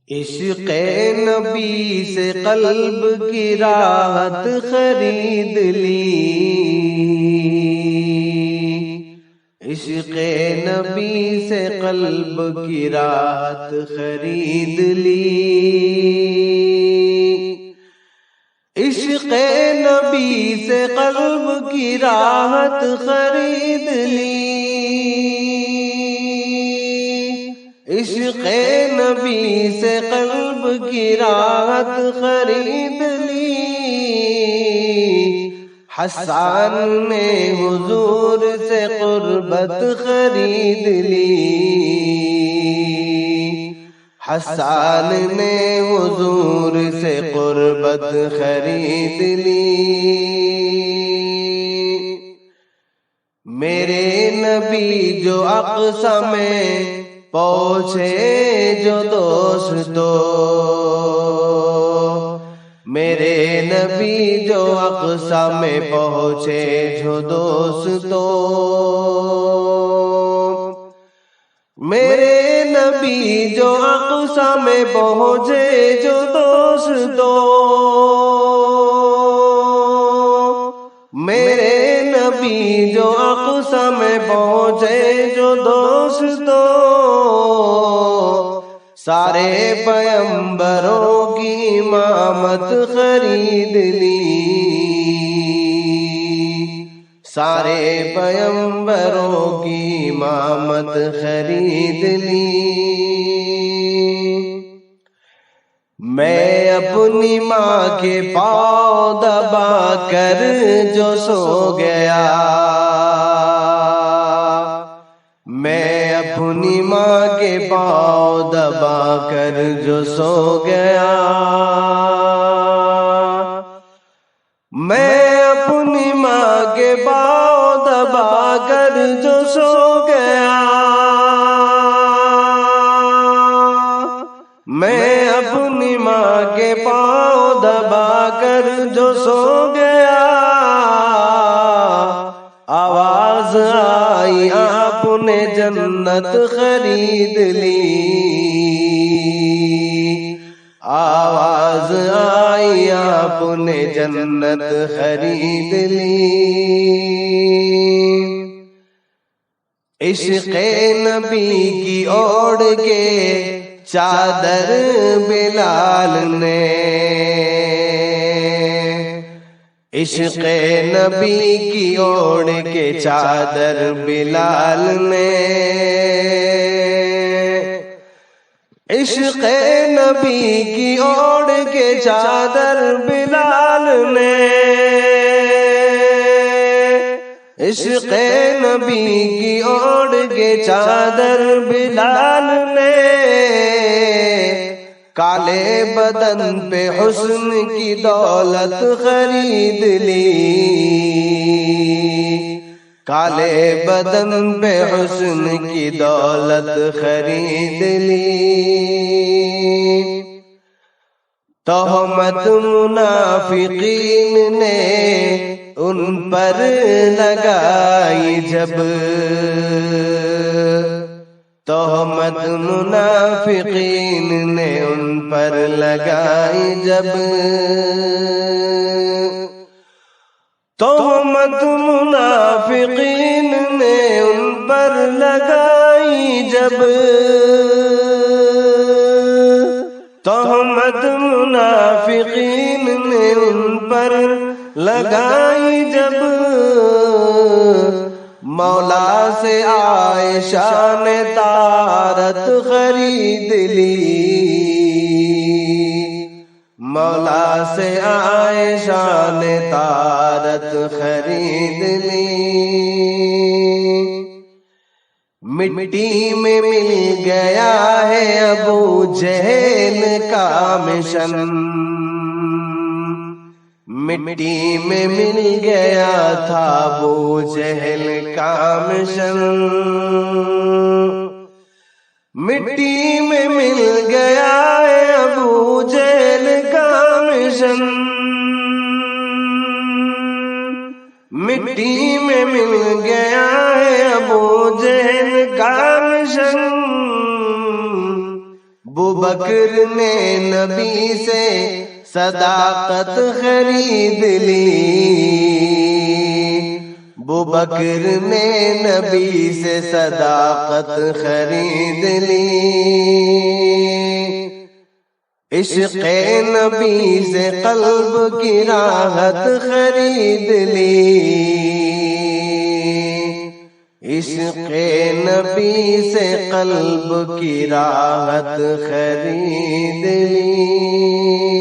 عشق نبی سے قلب کی راحت خرید لی، عشق نبی سے قلب کی راحت خرید لی، عشق نبی سے قلب کی راحت خرید لی، عشق نبی سے قلب کی راحت خرید لی، حسان نے حضور سے قربت خرید لی، حسان نے حضور سے قربت خرید لی، میرے نبی جو اقصی میں پہنچے جو دوستو، میرے نبی جو اقصی میں پہنچے جو دوستو، میرے نبی جو اقصی میں پہنچے جو دوستو، میرے نبی جو اقصی میں پہنچے جو دوستو، سارے پیغمبروں کی امامت خرید لی، سارے پیغمبروں کی امامت خرید لی، میں اپنی ماں کے پاؤں دبا کر جو سو گیا، میں اپنی ماں کے پاؤں دبا کر جو سو گیا، میں اپنی ماں کے پاؤں دبا کر جو سو گیا، میں اپنی ماں کے پاؤں دبا کر جو سو گیا، آواز آئی آپ نے جنت خرید لی، آواز آئی آپ نے جنت خرید لی، عشق نبی کی اوڑھ کے چادر بلال نے، عشق نبی کی اوڑھ کے چادر بلال نے، عشق نبی کی اوڑھ کے چادر بلال نے، عشق نبی کی اوڑھ کے چادر بلال نے، کالے بدن پہ حسن کی دولت خرید لی، کالے بدن پہ حسن کی دولت خرید لی، تہمت منافقین نے ان پر لگائی جب، تہمت منافقین نے ان پر لگائی جب، تہمت منافقین نے ان پر لگائی جب، تہمت منافقین نے ان پر لگائی جب، مولا سے عائشہ نے طہارت خرید لی، مولا سے عائشہ نے طہارت خرید لی، مٹی میں مل گیا ہے ابو جہل کا مشن، مٹی میں مل گیا تھا ابو جہل کا مشن، مٹی میں مل گیا ہے ابو جہل کا مشن، مٹی میں مل گیا ہے ابو جہل کا مشن، بکر نے نبی سے صداقت خرید لی، بکر نے نبی سے صداقت خرید لی، عشق نبی سے قلب کی راحت خرید لی، عشق نبی سے قلب کی راحت خرید لی۔